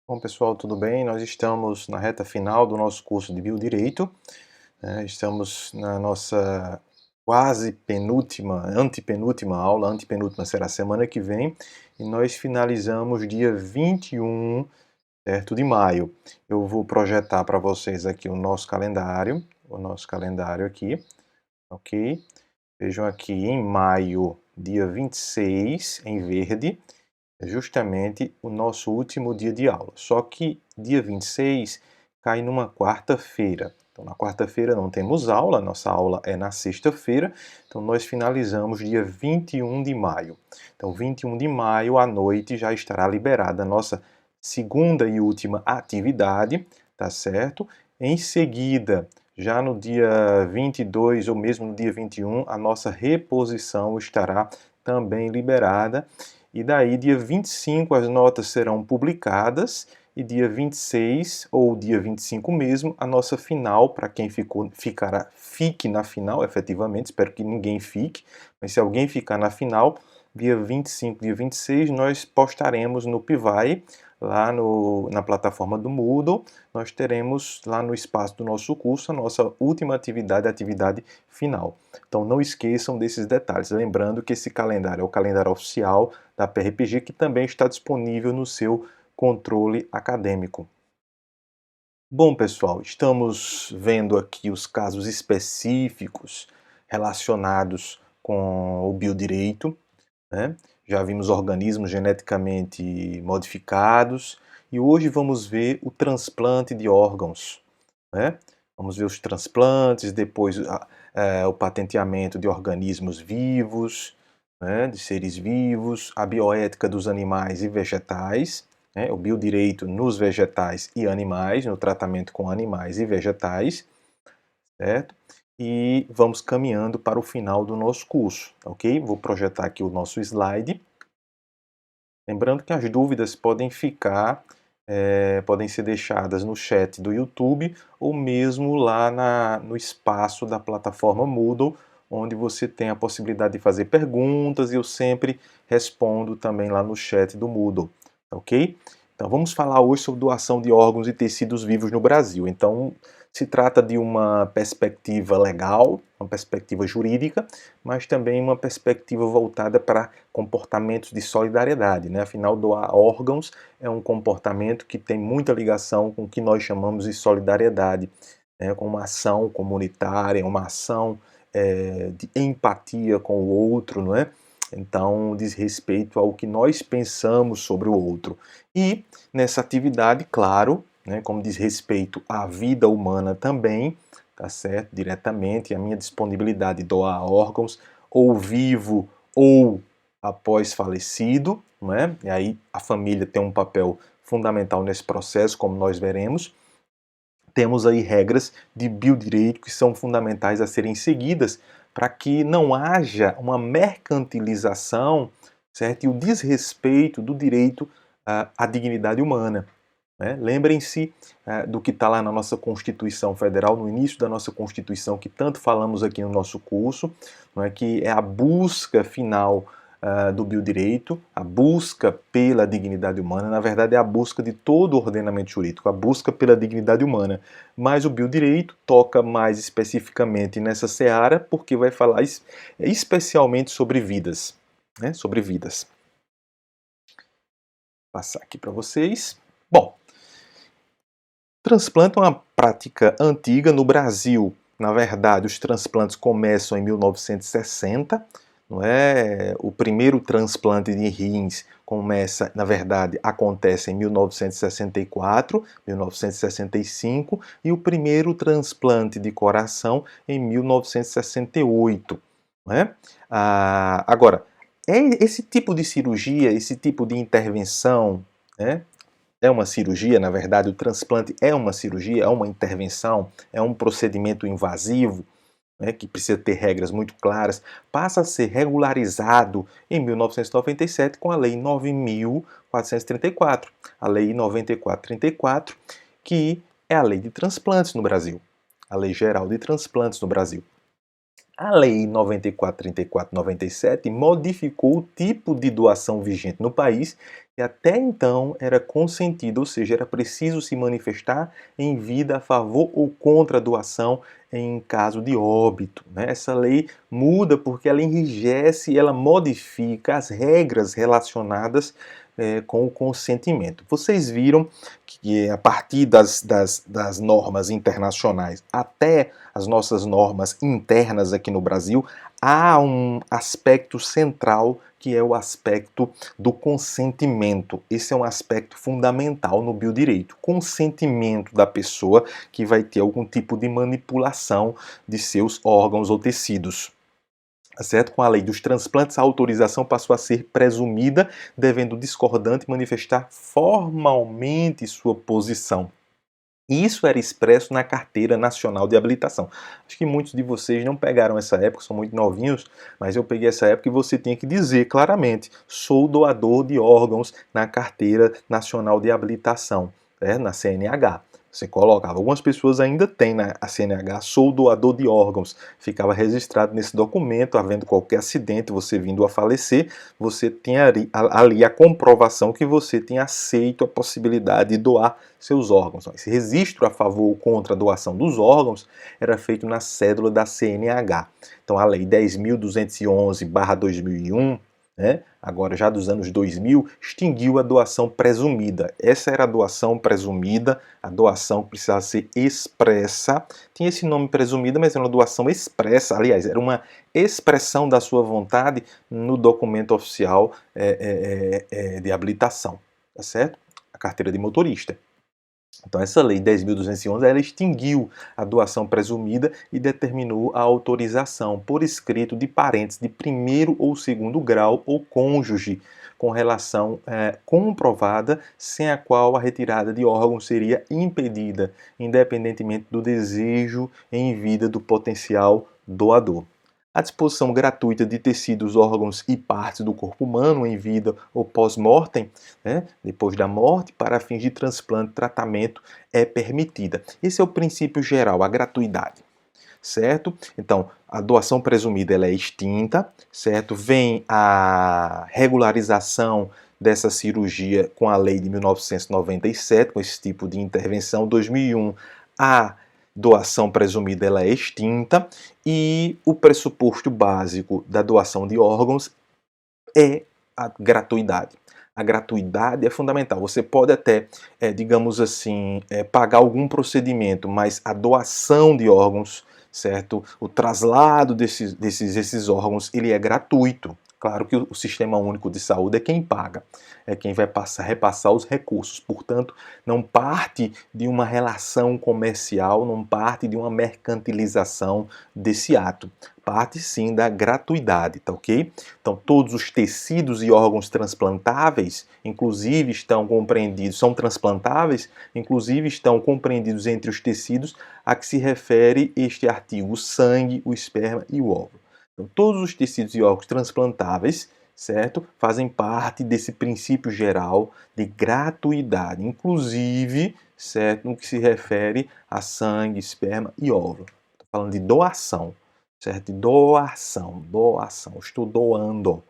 Bom, pessoal, tudo bem? Nós estamos na reta final do nosso curso de Biodireito, né? Estamos na nossa quase penúltima, antepenúltima aula, antepenúltima será semana que vem, e nós finalizamos dia 21, certo, de maio. Eu vou projetar para vocês aqui o nosso calendário aqui, ok? Vejam aqui em maio, dia 26, em verde, é justamente o nosso último dia de aula. Só que dia 26 cai numa quarta-feira. Então, na quarta-feira não temos aula, nossa aula é na sexta-feira. Então, nós finalizamos dia 21 de maio. Então, 21 de maio à noite já estará liberada a nossa segunda e última atividade, tá certo? Em seguida, já no dia 22 ou mesmo no dia 21, a nossa reposição estará também liberada. E daí, dia 25, as notas serão publicadas, e dia 26, ou dia 25 mesmo, a nossa final, para quem fique na final, efetivamente, espero que ninguém fique, mas se alguém ficar na final, dia 25, dia 26, nós postaremos no Pivai, lá na plataforma do Moodle, nós teremos lá no espaço do nosso curso a nossa última atividade, a atividade final. Então não esqueçam desses detalhes, lembrando que esse calendário é o calendário oficial da PRPG, que também está disponível no seu controle acadêmico. Bom, pessoal, estamos vendo aqui os casos específicos relacionados com o biodireito, né? Já vimos organismos geneticamente modificados e hoje vamos ver o transplante de órgãos, né? Vamos ver os transplantes, depois o patenteamento de organismos vivos, né, de seres vivos, a bioética dos animais e vegetais, né, o biodireito nos vegetais e animais, no tratamento com animais e vegetais, certo? E vamos caminhando para o final do nosso curso, ok? Vou projetar aqui o nosso slide. Lembrando que as dúvidas podem podem ser deixadas no chat do YouTube ou mesmo lá no espaço da plataforma Moodle, onde você tem a possibilidade de fazer perguntas e eu sempre respondo também lá no chat do Moodle, ok? Então vamos falar hoje sobre doação de órgãos e tecidos vivos no Brasil. Então se trata de uma perspectiva legal, uma perspectiva jurídica, mas também uma perspectiva voltada para comportamentos de solidariedade, né? Afinal, doar órgãos é um comportamento que tem muita ligação com o que nós chamamos de solidariedade, né? Com uma ação comunitária, uma ação de empatia com o outro, não é? Então, diz respeito ao que nós pensamos sobre o outro. E nessa atividade, claro, né, como diz respeito à vida humana também, tá certo? Diretamente, a minha disponibilidade de doar órgãos, ou vivo ou após falecido, não é? E aí a família tem um papel fundamental nesse processo, como nós veremos. Temos aí regras de biodireito que são fundamentais a serem seguidas para que não haja uma mercantilização, certo? E o desrespeito do direito à dignidade humana. Né? Lembrem-se do que está lá na nossa Constituição Federal, no início da nossa Constituição, que tanto falamos aqui no nosso curso, não é? Que é a busca final do biodireito, a busca pela dignidade humana, na verdade é a busca de todo o ordenamento jurídico, a busca pela dignidade humana. Mas o biodireito toca mais especificamente nessa seara, porque vai falar especialmente sobre vidas, né? Sobre vidas. Vou passar aqui para vocês. Bom, transplante é uma prática antiga no Brasil. Na verdade, os transplantes começam em 1960, não é? O primeiro transplante de rins começa, na verdade, acontece em 1964, 1965 e o primeiro transplante de coração em 1968, não é? Agora, esse tipo de cirurgia, esse tipo de intervenção, né? É uma cirurgia, na verdade, o transplante é uma cirurgia, é uma intervenção, é um procedimento invasivo. né, que precisa ter regras muito claras, passa a ser regularizado em 1997 com a Lei 9.434, a Lei 9434, que é a Lei de Transplantes no Brasil, a Lei Geral de Transplantes no Brasil. A Lei 9434/97 modificou o tipo de doação vigente no país e até então era consentido, ou seja, era preciso se manifestar em vida a favor ou contra a doação em caso de óbito, né? Essa lei muda porque ela enrijece, ela modifica as regras relacionadas com o consentimento. Vocês viram que a partir das normas internacionais até as nossas normas internas aqui no Brasil, há um aspecto central que é o aspecto do consentimento. Esse é um aspecto fundamental no biodireito. Consentimento da pessoa que vai ter algum tipo de manipulação de seus órgãos ou tecidos. Certo? Com a lei dos transplantes, a autorização passou a ser presumida, devendo o discordante manifestar formalmente sua posição. Isso era expresso na Carteira Nacional de Habilitação. Acho que muitos de vocês não pegaram essa época, são muito novinhos, mas eu peguei essa época e você tinha que dizer claramente: sou doador de órgãos na Carteira Nacional de Habilitação, na CNH. Você colocava. Algumas pessoas ainda têm na CNH, sou doador de órgãos. Ficava registrado nesse documento, havendo qualquer acidente, você vindo a falecer, você tinha ali a comprovação que você tinha aceito a possibilidade de doar seus órgãos. Esse registro a favor ou contra a doação dos órgãos era feito na cédula da CNH. Então a Lei 10.211/2001, né, agora já dos anos 2000, extinguiu a doação presumida. Essa era a doação presumida, a doação que precisava ser expressa. Tinha esse nome presumida, mas era uma doação expressa. Aliás, era uma expressão da sua vontade no documento oficial de habilitação, tá certo? A carteira de motorista. Então, essa lei 10.211 ela extinguiu a doação presumida e determinou a autorização por escrito de parentes de primeiro ou segundo grau ou cônjuge com relação comprovada, sem a qual a retirada de órgãos seria impedida, independentemente do desejo em vida do potencial doador. A disposição gratuita de tecidos, órgãos e partes do corpo humano em vida ou pós-mortem, né, depois da morte, para fins de transplante e tratamento é permitida. Esse é o princípio geral, a gratuidade, certo? Então, a doação presumida ela é extinta, certo? Vem a regularização dessa cirurgia com a lei de 1997, com esse tipo de intervenção. 2001, a doação presumida ela é extinta e o pressuposto básico da doação de órgãos é a gratuidade. A gratuidade é fundamental. Você pode até, digamos assim, pagar algum procedimento, mas a doação de órgãos, certo? O traslado desses órgãos, ele é gratuito. Claro que o Sistema Único de Saúde é quem paga, é quem vai repassar os recursos. Portanto, não parte de uma relação comercial, não parte de uma mercantilização desse ato. Parte sim da gratuidade, tá ok? Então, todos os tecidos e órgãos transplantáveis, inclusive estão compreendidos, são transplantáveis, inclusive estão compreendidos entre os tecidos a que se refere este artigo: o sangue, o esperma e o óvulo. Então, todos os tecidos e órgãos transplantáveis, certo, fazem parte desse princípio geral de gratuidade, inclusive, certo, no que se refere a sangue, esperma e óvulo. Estou falando de doação, certo? De doação. Estou doando.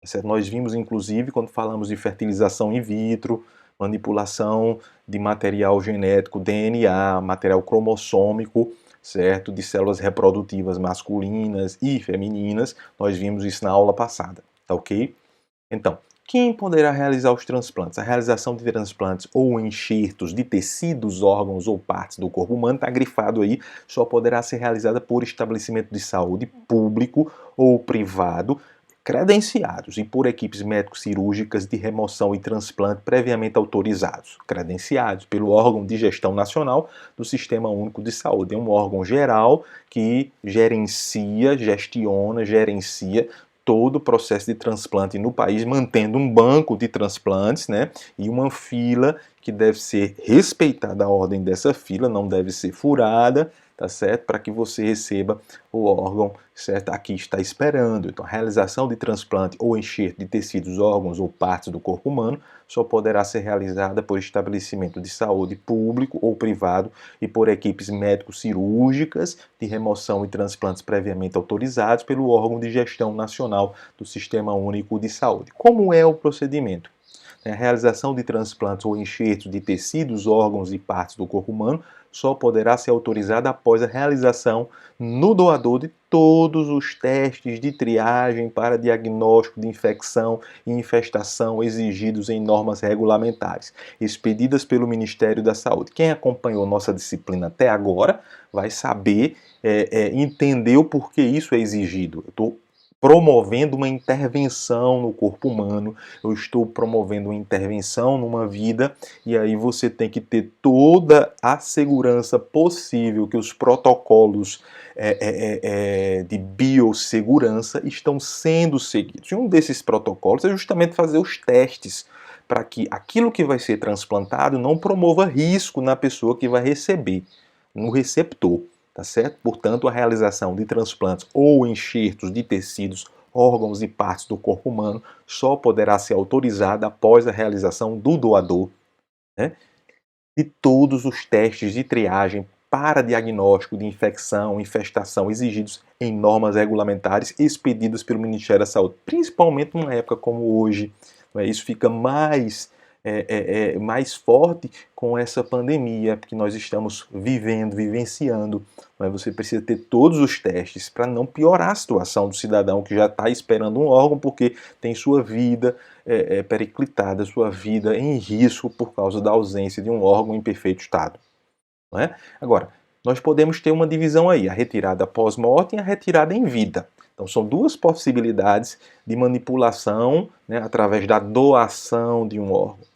Certo? Nós vimos, inclusive, quando falamos de fertilização in vitro, manipulação de material genético, DNA, material cromossômico, certo? De células reprodutivas masculinas e femininas. Nós vimos isso na aula passada, tá ok? Então, quem poderá realizar os transplantes? A realização de transplantes ou enxertos de tecidos, órgãos ou partes do corpo humano, está grifado aí, só poderá ser realizada por estabelecimento de saúde público ou privado, credenciados, e por equipes médico-cirúrgicas de remoção e transplante previamente autorizados, credenciados pelo órgão de gestão nacional do Sistema Único de Saúde. É um órgão geral que gerencia todo o processo de transplante no país, mantendo um banco de transplantes, né, e uma fila que deve ser respeitada. A ordem dessa fila não deve ser furada, tá certo? Para que você receba o órgão, certo? Aqui está esperando. Então, a realização de transplante ou enxerto de tecidos, órgãos ou partes do corpo humano só poderá ser realizada por estabelecimento de saúde público ou privado e por equipes médico-cirúrgicas de remoção e transplantes previamente autorizados pelo órgão de gestão nacional do Sistema Único de Saúde. Como é o procedimento? A realização de transplantes ou enxertos de tecidos, órgãos e partes do corpo humano só poderá ser autorizada após a realização no doador de todos os testes de triagem para diagnóstico de infecção e infestação exigidos em normas regulamentares, expedidas pelo Ministério da Saúde. Quem acompanhou nossa disciplina até agora vai saber entender o porquê isso é exigido. Eu estou promovendo uma intervenção no corpo humano, eu estou promovendo uma intervenção numa vida, e aí você tem que ter toda a segurança possível que os protocolos de biossegurança estão sendo seguidos. E um desses protocolos é justamente fazer os testes para que aquilo que vai ser transplantado não promova risco na pessoa que vai receber, no receptor. Tá certo? Portanto, a realização de transplantes ou enxertos de tecidos, órgãos e partes do corpo humano só poderá ser autorizada após a realização do doador, né, de todos os testes de triagem para diagnóstico de infecção, infestação exigidos em normas regulamentares expedidas pelo Ministério da Saúde, principalmente numa época como hoje. Isso fica mais forte com essa pandemia que nós estamos vivenciando. Você precisa ter todos os testes para não piorar a situação do cidadão que já está esperando um órgão porque tem sua vida periclitada, sua vida em risco por causa da ausência de um órgão em perfeito estado. Não é? Agora, nós podemos ter uma divisão aí, a retirada pós-morte e a retirada em vida. Então, são duas possibilidades de manipulação, né, através da doação de um órgão.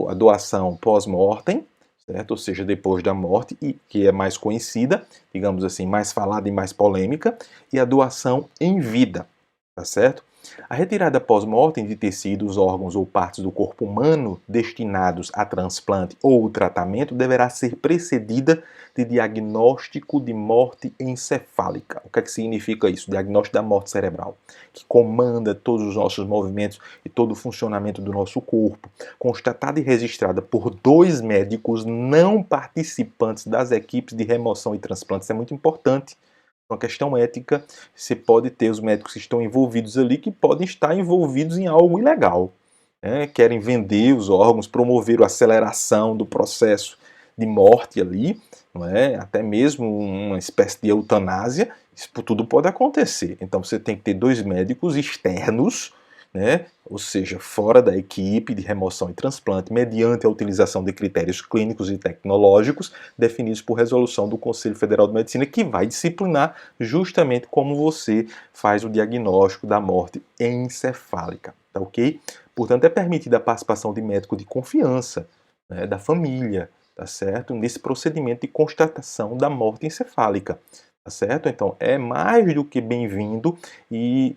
A doação pós-mortem, certo? Ou seja, depois da morte, e que é mais conhecida, digamos assim, mais falada e mais polêmica, e a doação em vida, tá certo? A retirada pós-mortem de tecidos, órgãos ou partes do corpo humano destinados a transplante ou tratamento deverá ser precedida de diagnóstico de morte encefálica. O que é que significa isso? Diagnóstico da morte cerebral, que comanda todos os nossos movimentos e todo o funcionamento do nosso corpo, constatada e registrada por 2 médicos não participantes das equipes de remoção e transplante. Isso é muito importante. Uma questão ética, você pode ter os médicos que estão envolvidos ali que podem estar envolvidos em algo ilegal. Né? Querem vender os órgãos, promover a aceleração do processo de morte ali, não é? Até mesmo uma espécie de eutanásia, isso tudo pode acontecer. Então você tem que ter 2 médicos externos, né? Ou seja, fora da equipe de remoção e transplante, mediante a utilização de critérios clínicos e tecnológicos definidos por resolução do Conselho Federal de Medicina, que vai disciplinar justamente como você faz o diagnóstico da morte encefálica, tá ok? Portanto, é permitida a participação de médico de confiança, né, da família, tá certo? Nesse procedimento de constatação da morte encefálica, tá certo? Então, é mais do que bem-vindo e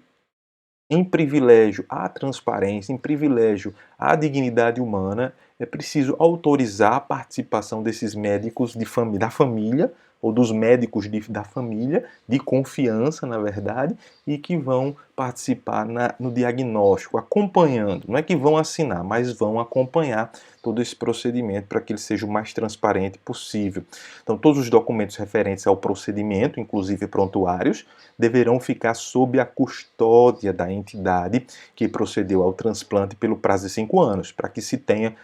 em privilégio à transparência, em privilégio à dignidade humana, é preciso autorizar a participação desses médicos da família, ou dos médicos da família, de confiança, na verdade, e que vão participar no diagnóstico, acompanhando. Não é que vão assinar, mas vão acompanhar todo esse procedimento para que ele seja o mais transparente possível. Então, todos os documentos referentes ao procedimento, inclusive prontuários, deverão ficar sob a custódia da entidade que procedeu ao transplante pelo prazo de 5 anos, para que se tenha,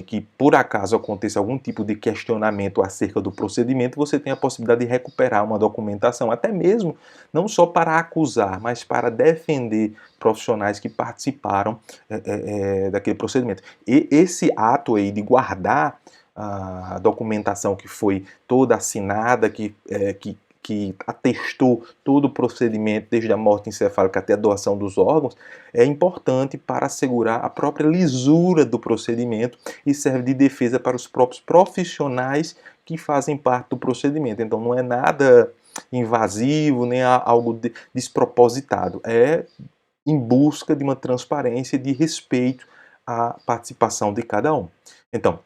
que por acaso aconteça algum tipo de questionamento acerca do procedimento, você tenha a possibilidade de recuperar uma documentação, até mesmo não só para acusar, mas para defender profissionais que participaram daquele procedimento. E esse ato aí de guardar a documentação que foi toda assinada, que atestou todo o procedimento, desde a morte encefálica até a doação dos órgãos, é importante para assegurar a própria lisura do procedimento e serve de defesa para os próprios profissionais que fazem parte do procedimento. Então não é nada invasivo, nem algo despropositado. É em busca de uma transparência e de respeito à participação de cada um. Então,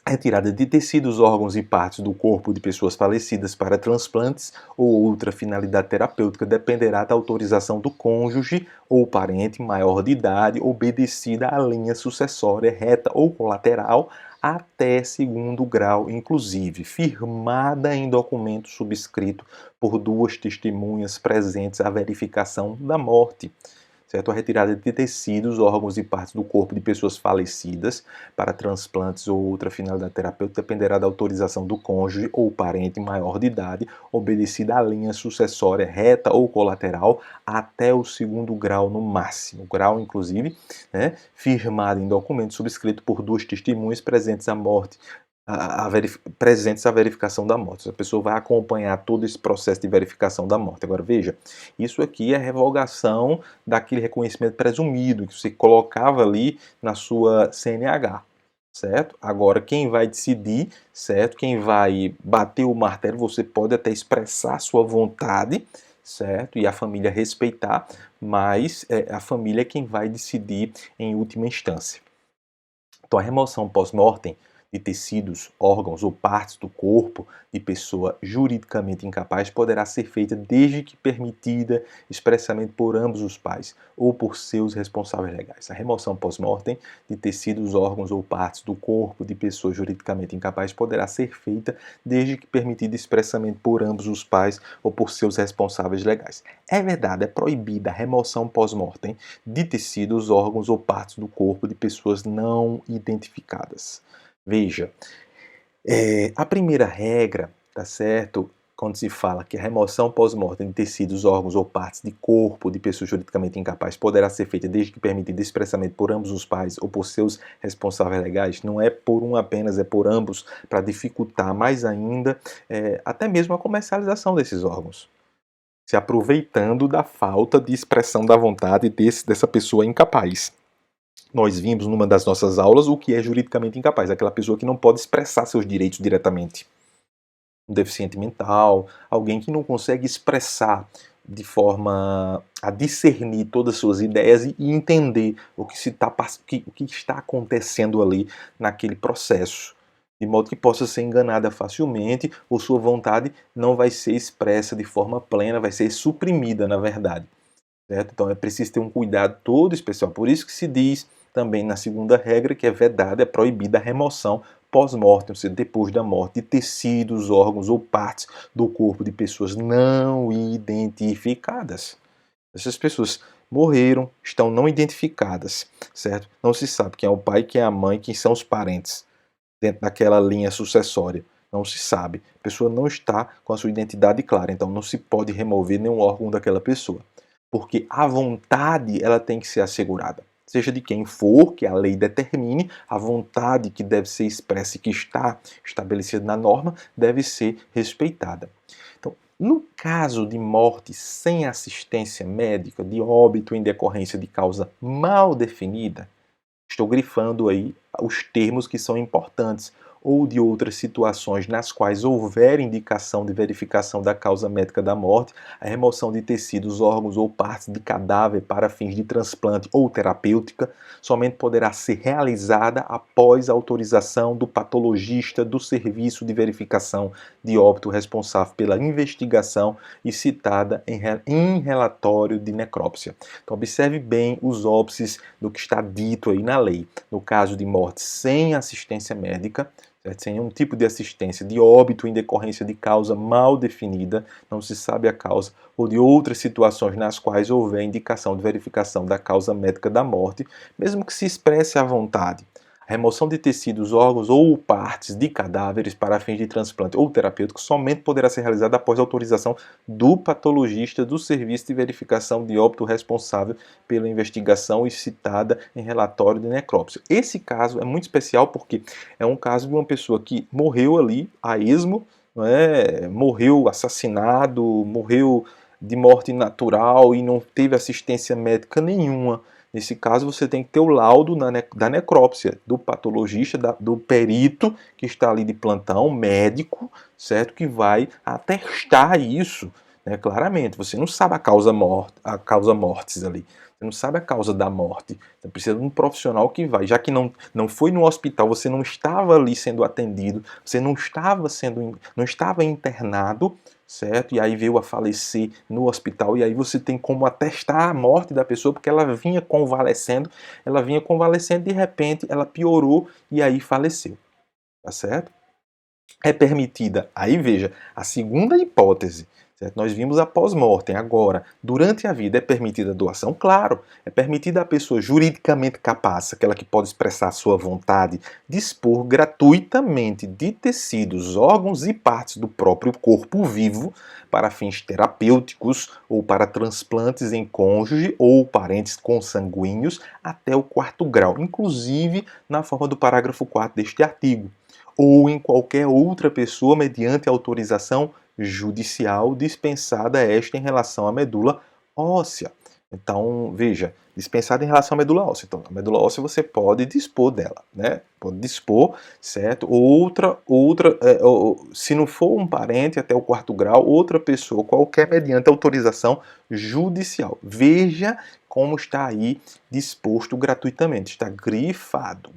retirada de tecidos, órgãos e partes do corpo de pessoas falecidas para transplantes ou outra finalidade terapêutica dependerá da autorização do cônjuge ou parente maior de idade, obedecida à linha sucessória reta ou colateral até segundo grau, inclusive, firmada em documento subscrito por duas testemunhas presentes à verificação da morte. Certo? A retirada de tecidos, órgãos e partes do corpo de pessoas falecidas para transplantes ou outra finalidade terapêutica dependerá da autorização do cônjuge ou parente maior de idade, obedecida à linha sucessória reta ou colateral até o segundo grau no máximo. Grau, inclusive, né, firmado em documento subscrito por duas testemunhas presentes à morte presentes à verificação da morte. A pessoa vai acompanhar todo esse processo de verificação da morte. Agora, veja, isso aqui é revogação daquele reconhecimento presumido que você colocava ali na sua CNH, certo? Agora, quem vai decidir, certo? Quem vai bater o martelo, você pode até expressar sua vontade, certo? E a família respeitar, mas a família é quem vai decidir em última instância. Então, a remoção pós-mortem de tecidos, órgãos ou partes do corpo de pessoa juridicamente incapaz poderá ser feita desde que permitida expressamente por ambos os pais ou por seus responsáveis legais. A remoção pós-mortem de tecidos, órgãos ou partes do corpo de pessoa juridicamente incapaz poderá ser feita desde que permitida expressamente por ambos os pais ou por seus responsáveis legais. É verdade, é proibida a remoção pós-mortem de tecidos, órgãos ou partes do corpo de pessoas não identificadas. Veja, a primeira regra, tá certo? Quando se fala que a remoção pós-mortem de tecidos, órgãos ou partes de corpo de pessoa juridicamente incapaz poderá ser feita desde que permitida expressamente por ambos os pais ou por seus responsáveis legais, não é por um apenas, é por ambos, para dificultar mais ainda até mesmo a comercialização desses órgãos, se aproveitando da falta de expressão da vontade dessa pessoa incapaz. Nós vimos numa das nossas aulas o que é juridicamente incapaz, aquela pessoa que não pode expressar seus direitos diretamente. Um deficiente mental, alguém que não consegue expressar de forma a discernir todas as suas ideias e entender o que está acontecendo ali naquele processo, de modo que possa ser enganada facilmente ou sua vontade não vai ser expressa de forma plena, vai ser suprimida, na verdade. Certo? Então é preciso ter um cuidado todo especial. Por isso que se diz também na segunda regra que é vedada, é proibida a remoção pós-mortem, ou seja, depois da morte, de tecidos, órgãos ou partes do corpo de pessoas não identificadas. Essas pessoas morreram, estão não identificadas, certo? Não se sabe quem é o pai, quem é a mãe, quem são os parentes dentro daquela linha sucessória. Não se sabe. A pessoa não está com a sua identidade clara, então não se pode remover nenhum órgão daquela pessoa. Porque a vontade ela tem que ser assegurada. Seja de quem for, que a lei determine, a vontade que deve ser expressa e que está estabelecida na norma deve ser respeitada. Então, no caso de morte sem assistência médica, de óbito em decorrência de causa mal definida, estou grifando aí os termos que são importantes, ou de outras situações nas quais houver indicação de verificação da causa médica da morte, a remoção de tecidos, órgãos ou partes de cadáver para fins de transplante ou terapêutica somente poderá ser realizada após a autorização do patologista do serviço de verificação de óbito responsável pela investigação e citada em relatório de necrópsia. Então observe bem os óbices do que está dito aí na lei. No caso de morte sem assistência médica, sem nenhum tipo de assistência, de óbito em decorrência de causa mal definida, não se sabe a causa, ou de outras situações nas quais houver indicação de verificação da causa médica da morte, mesmo que se expresse à vontade. A remoção de tecidos, órgãos ou partes de cadáveres para fins de transplante ou terapêutico somente poderá ser realizada após autorização do patologista do serviço de verificação de óbito responsável pela investigação e citada em relatório de necrópsia. Esse caso é muito especial porque é um caso de uma pessoa que morreu ali a esmo, não é? Morreu assassinado, morreu de morte natural e não teve assistência médica nenhuma. Nesse caso, você tem que ter o laudo da necrópsia, do patologista, do perito que está ali de plantão, médico, certo? Que vai atestar isso, né, claramente. Você não sabe a causa mortis ali. Você não sabe a causa da morte. Você precisa de um profissional que vai. Já que não foi no hospital, você não estava ali sendo atendido, você não estava internado, certo? E aí veio a falecer no hospital, e aí você tem como atestar a morte da pessoa, porque ela vinha convalescendo, de repente ela piorou e aí faleceu, tá certo? É permitida, aí veja, a segunda hipótese, certo? Nós vimos a pós-mortem, agora, durante a vida é permitida a doação? Claro, é permitida a pessoa juridicamente capaz, aquela que pode expressar sua vontade, dispor gratuitamente de tecidos, órgãos e partes do próprio corpo vivo para fins terapêuticos ou para transplantes em cônjuge ou parentes consanguíneos até o 4º grau, inclusive na forma do parágrafo 4 deste artigo, ou em qualquer outra pessoa mediante autorização judicial dispensada esta em relação à medula óssea. Então, veja, dispensada em relação à medula óssea. Então, a medula óssea você pode dispor dela, né? Pode dispor, certo? Se não for um parente até o 4º grau, outra pessoa, qualquer mediante autorização judicial. Veja como está aí disposto gratuitamente. Está grifado,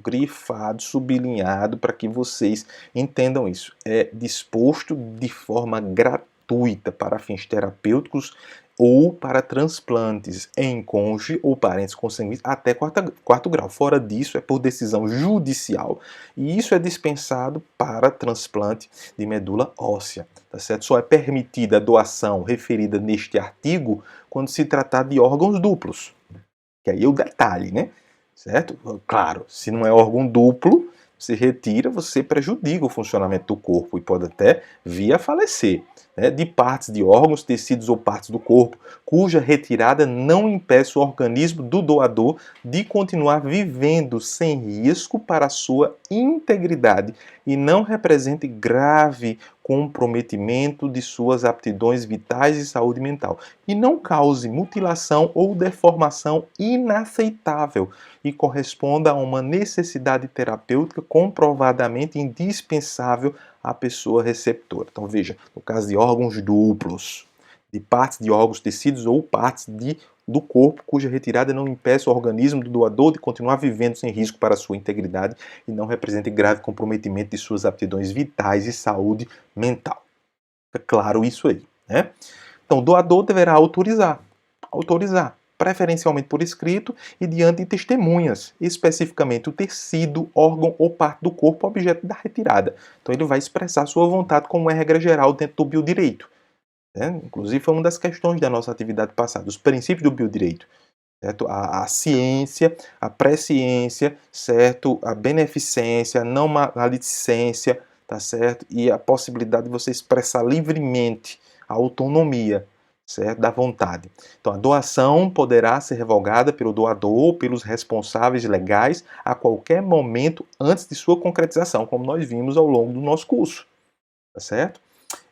sublinhado para que vocês entendam isso. É disposto de forma gratuita para fins terapêuticos ou para transplantes em cônjuge ou parentes consanguíneos até 4º grau. Fora disso, é por decisão judicial. E isso é dispensado para transplante de medula óssea. Tá certo? Só é permitida a doação referida neste artigo quando se tratar de órgãos duplos. Que aí é o detalhe, né? Certo? Claro, se não é órgão duplo, você retira, você prejudica o funcionamento do corpo e pode até vir a falecer. Né? De partes de órgãos, tecidos ou partes do corpo, cuja retirada não impeça o organismo do doador de continuar vivendo sem risco para a sua integridade e não represente grave comprometimento de suas aptidões vitais e saúde mental, e não cause mutilação ou deformação inaceitável e corresponda a uma necessidade terapêutica comprovadamente indispensável à pessoa receptora. Então veja, no caso de órgãos duplos, de partes de órgãos, tecidos ou partes do corpo cuja retirada não impeça o organismo do doador de continuar vivendo sem risco para a sua integridade e não represente grave comprometimento de suas aptidões vitais e saúde mental. É claro isso aí, né? Então, o doador deverá autorizar, preferencialmente por escrito e diante de testemunhas, especificamente o tecido, órgão ou parte do corpo objeto da retirada. Então, ele vai expressar sua vontade como é regra geral dentro do biodireito. Né? Inclusive, foi uma das questões da nossa atividade passada, os princípios do biodireito. Certo? A ciência, a presciência, certo? A beneficência, a não maledicência, tá certo? E a possibilidade de você expressar livremente a autonomia, certo? Da vontade. Então, a doação poderá ser revogada pelo doador ou pelos responsáveis legais a qualquer momento antes de sua concretização, como nós vimos ao longo do nosso curso, tá certo?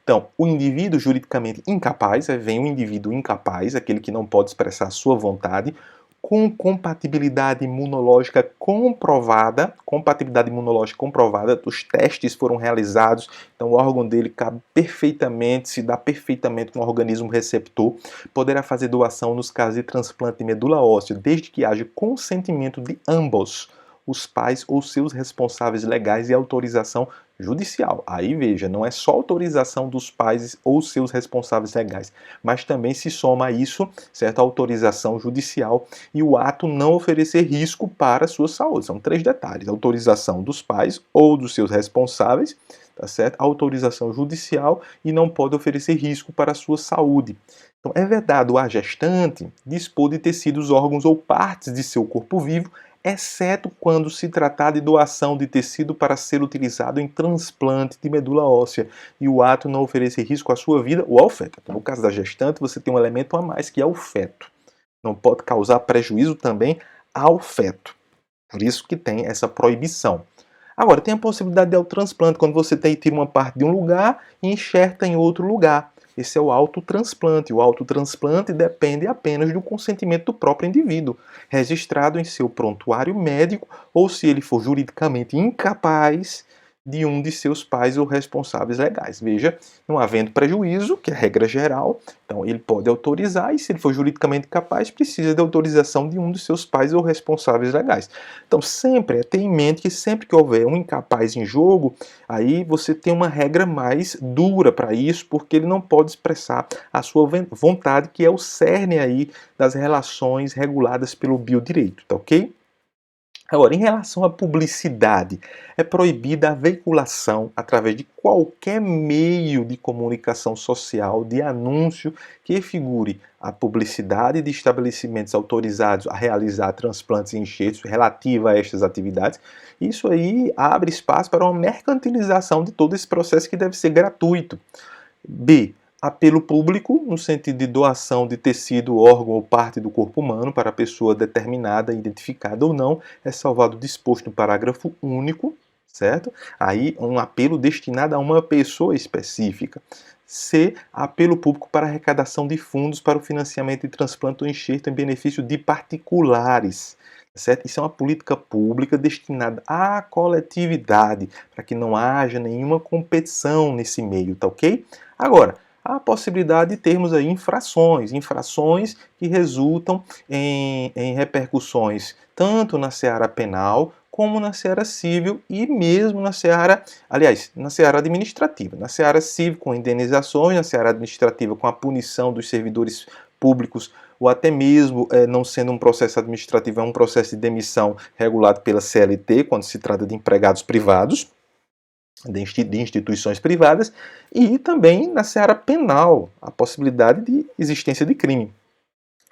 Então, o indivíduo juridicamente incapaz, vem o indivíduo incapaz, aquele que não pode expressar sua vontade, com compatibilidade imunológica comprovada, os testes foram realizados, então o órgão dele cabe perfeitamente, se dá perfeitamente com o organismo receptor, poderá fazer doação nos casos de transplante de medula óssea, desde que haja consentimento de ambos, os pais ou seus responsáveis legais e autorização judicial. Aí veja, não é só autorização dos pais ou seus responsáveis legais, mas também se soma a isso, certa autorização judicial e o ato não oferecer risco para a sua saúde. São 3 detalhes: autorização dos pais ou dos seus responsáveis, tá certo? Autorização judicial e não pode oferecer risco para a sua saúde. Então, é vedado à gestante dispor de tecidos, órgãos ou partes de seu corpo vivo, exceto quando se tratar de doação de tecido para ser utilizado em transplante de medula óssea e o ato não oferecer risco à sua vida ou ao feto. Então, no caso da gestante, você tem um elemento a mais, que é o feto. Não pode causar prejuízo também ao feto. Por isso que tem essa proibição. Agora, tem a possibilidade de transplante, quando você tira uma parte de um lugar e enxerta em outro lugar. Esse é o autotransplante. O autotransplante depende apenas do consentimento do próprio indivíduo, registrado em seu prontuário médico, ou se ele for juridicamente incapaz de um de seus pais ou responsáveis legais. Veja, não havendo prejuízo, que é a regra geral, então ele pode autorizar e, se ele for juridicamente capaz, precisa de autorização de um de seus pais ou responsáveis legais. Então, sempre ter em mente que sempre que houver um incapaz em jogo, aí você tem uma regra mais dura para isso, porque ele não pode expressar a sua vontade, que é o cerne aí das relações reguladas pelo biodireito, tá ok? Agora, em relação à publicidade, é proibida a veiculação através de qualquer meio de comunicação social, de anúncio que figure a publicidade de estabelecimentos autorizados a realizar transplantes e enxertos relativa a estas atividades. Isso aí abre espaço para uma mercantilização de todo esse processo que deve ser gratuito. B. Apelo público, no sentido de doação de tecido, órgão ou parte do corpo humano para pessoa determinada, identificada ou não, é salvado disposto no parágrafo único, certo? Aí, um apelo destinado a uma pessoa específica. C. Apelo público para arrecadação de fundos para o financiamento de transplante ou enxerto em benefício de particulares. Certo? Isso é uma política pública destinada à coletividade, para que não haja nenhuma competição nesse meio, tá ok? Agora, há a possibilidade de termos aí infrações que resultam em repercussões tanto na seara penal como na seara civil e mesmo na seara, aliás, na seara administrativa. Na seara civil com indenizações, na seara administrativa com a punição dos servidores públicos ou até mesmo, não sendo um processo administrativo, é um processo de demissão regulado pela CLT, quando se trata de empregados privados, de instituições privadas, e também na seara penal, a possibilidade de existência de crime.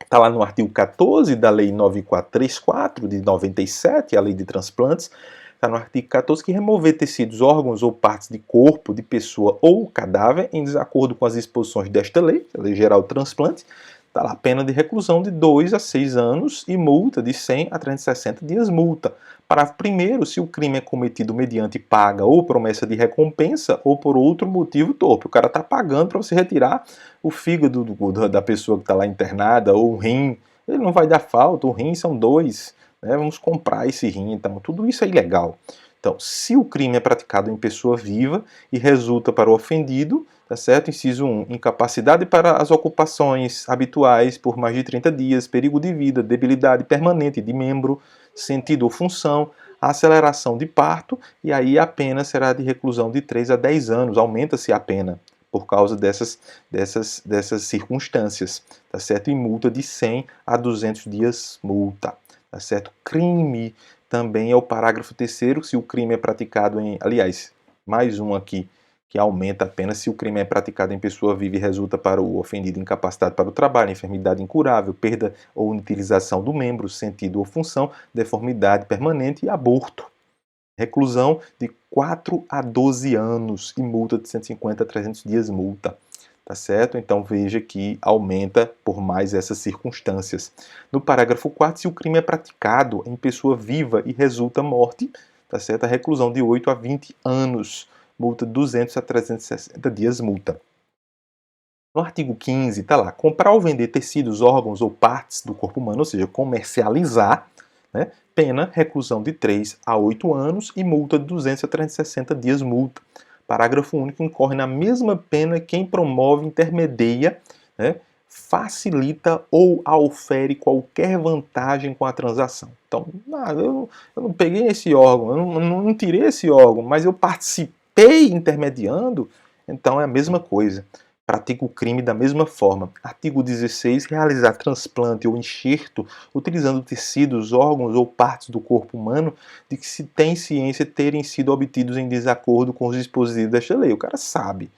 Está lá no artigo 14 da Lei 9434, de 97, a Lei de Transplantes, está no artigo 14 que remover tecidos, órgãos ou partes de corpo, de pessoa ou cadáver em desacordo com as disposições desta lei, a Lei Geral de Transplantes, está lá pena de reclusão de 2 a 6 anos e multa de 100 a 360 dias multa. Parágrafo 1º, se o crime é cometido mediante paga ou promessa de recompensa ou por outro motivo torpe. O cara está pagando para você retirar o fígado da pessoa que está lá internada ou o rim. Ele não vai dar falta, o rim são 2. Né? Vamos comprar esse rim, então tudo isso é ilegal. Então, se o crime é praticado em pessoa viva e resulta para o ofendido, tá certo? Inciso 1, incapacidade para as ocupações habituais por mais de 30 dias, perigo de vida, debilidade permanente de membro, sentido ou função, aceleração de parto, e aí a pena será de reclusão de 3 a 10 anos, aumenta-se a pena por causa dessas circunstâncias, tá certo? E multa de 100 a 200 dias multa, tá certo? Crime também é o parágrafo 3º, se o crime é praticado em, aliás, mais um aqui, que aumenta a pena se o crime é praticado em pessoa viva e resulta para o ofendido incapacitado para o trabalho, enfermidade incurável, perda ou inutilização do membro, sentido ou função, deformidade permanente e aborto. Reclusão de 4 a 12 anos e multa de 150 a 300 dias multa. Tá certo? Então veja que aumenta por mais essas circunstâncias. No parágrafo 4º, se o crime é praticado em pessoa viva e resulta morte, tá certo? A reclusão de 8 a 20 anos, multa de 200 a 360 dias multa. No artigo 15 está lá, comprar ou vender tecidos, órgãos ou partes do corpo humano, ou seja, comercializar, né? Pena, reclusão de 3 a 8 anos e multa de 200 a 360 dias multa. Parágrafo único, incorre na mesma pena quem promove, intermedia, né, facilita ou aufere qualquer vantagem com a transação. Então, eu não peguei esse órgão, eu não tirei esse órgão, mas eu participei intermediando, então é a mesma coisa. Pratica o crime da mesma forma. Artigo 16. Realizar transplante ou enxerto utilizando tecidos, órgãos ou partes do corpo humano de que se tem ciência terem sido obtidos em desacordo com os dispositivos desta lei. O cara sabe.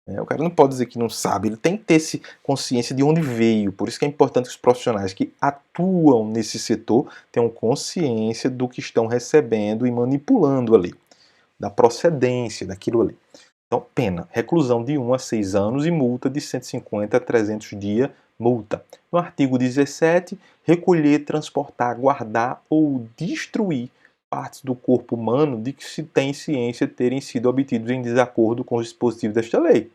Né? O cara não pode dizer que não sabe. Ele tem que ter consciência de onde veio. Por isso que é importante que os profissionais que atuam nesse setor tenham consciência do que estão recebendo e manipulando ali. Da procedência daquilo ali. Então, pena, reclusão de 1 a 6 anos e multa de 150 a 300 dias, multa. No artigo 17, recolher, transportar, guardar ou destruir partes do corpo humano de que se tem ciência terem sido obtidos em desacordo com os dispositivos desta lei.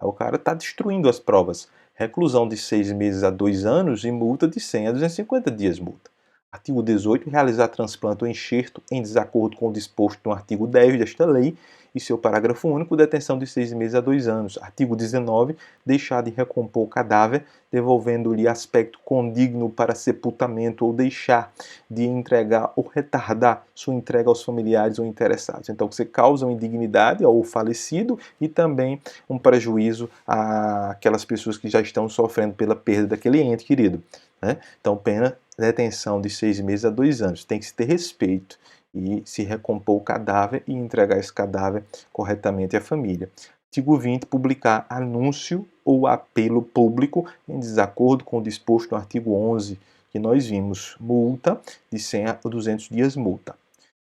Aí o cara está destruindo as provas. Reclusão de 6 meses a 2 anos e multa de 100 a 250 dias, multa. Artigo 18. Realizar transplante ou enxerto em desacordo com o disposto no artigo 10 desta lei e seu parágrafo único, detenção de 6 meses a 2 anos. Artigo 19. Deixar de recompor o cadáver, devolvendo-lhe aspecto condigno para sepultamento ou deixar de entregar ou retardar sua entrega aos familiares ou interessados. Então, você causa uma indignidade ao falecido e também um prejuízo àquelas pessoas que já estão sofrendo pela perda daquele ente querido, né? Então, pena detenção de 6 meses a 2 anos. Tem que se ter respeito e se recompor o cadáver e entregar esse cadáver corretamente à família. Artigo 20. Publicar anúncio ou apelo público em desacordo com o disposto no artigo 11, que nós vimos. Multa de 100 a 200 dias multa.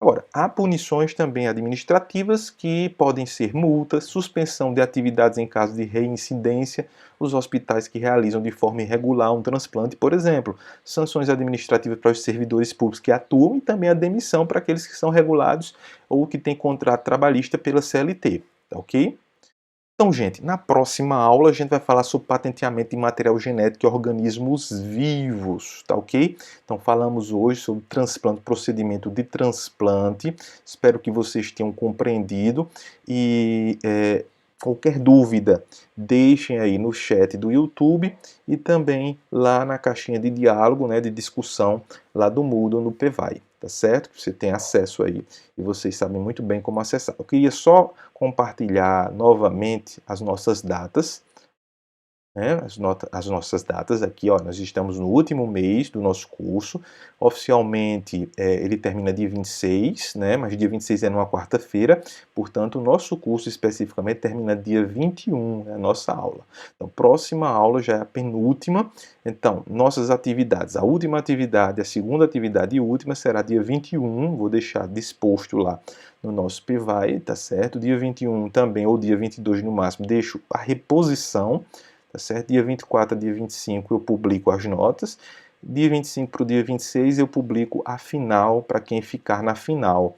Agora, há punições também administrativas que podem ser multas, suspensão de atividades em caso de reincidência, os hospitais que realizam de forma irregular um transplante, por exemplo, sanções administrativas para os servidores públicos que atuam e também a demissão para aqueles que são regulados ou que têm contrato trabalhista pela CLT, tá ok? Então, gente, na próxima aula a gente vai falar sobre patenteamento de material genético em organismos vivos, tá ok? Então, falamos hoje sobre transplante, procedimento de transplante. Espero que vocês tenham compreendido e qualquer dúvida, deixem aí no chat do YouTube e também lá na caixinha de diálogo, né, de discussão lá do Moodle no PVai. Tá certo? Você tem acesso aí e vocês sabem muito bem como acessar. Eu queria só compartilhar novamente as nossas datas, né? As nossas datas aqui, ó, nós estamos no último mês do nosso curso. Oficialmente ele termina dia 26, né? Mas dia 26 é numa quarta-feira, portanto o nosso curso especificamente termina dia 21, é a nossa aula. Então, próxima aula já é a penúltima. Então, nossas atividades, a última atividade, a segunda atividade e última será dia 21, vou deixar disposto lá no nosso PVai, tá certo? Dia 21 também, ou dia 22 no máximo, deixo a reposição, tá certo? Dia 24 a dia 25 eu publico as notas. Dia 25 para o dia 26 eu publico a final para quem ficar na final,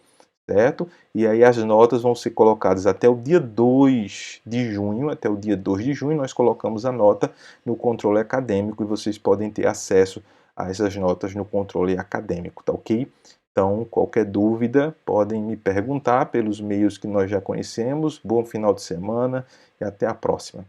certo? E aí as notas vão ser colocadas até o dia 2 de junho, até o dia 2 de junho nós colocamos a nota no controle acadêmico e vocês podem ter acesso a essas notas no controle acadêmico, tá ok? Então, qualquer dúvida, podem me perguntar pelos meios que nós já conhecemos. Bom final de semana e até a próxima.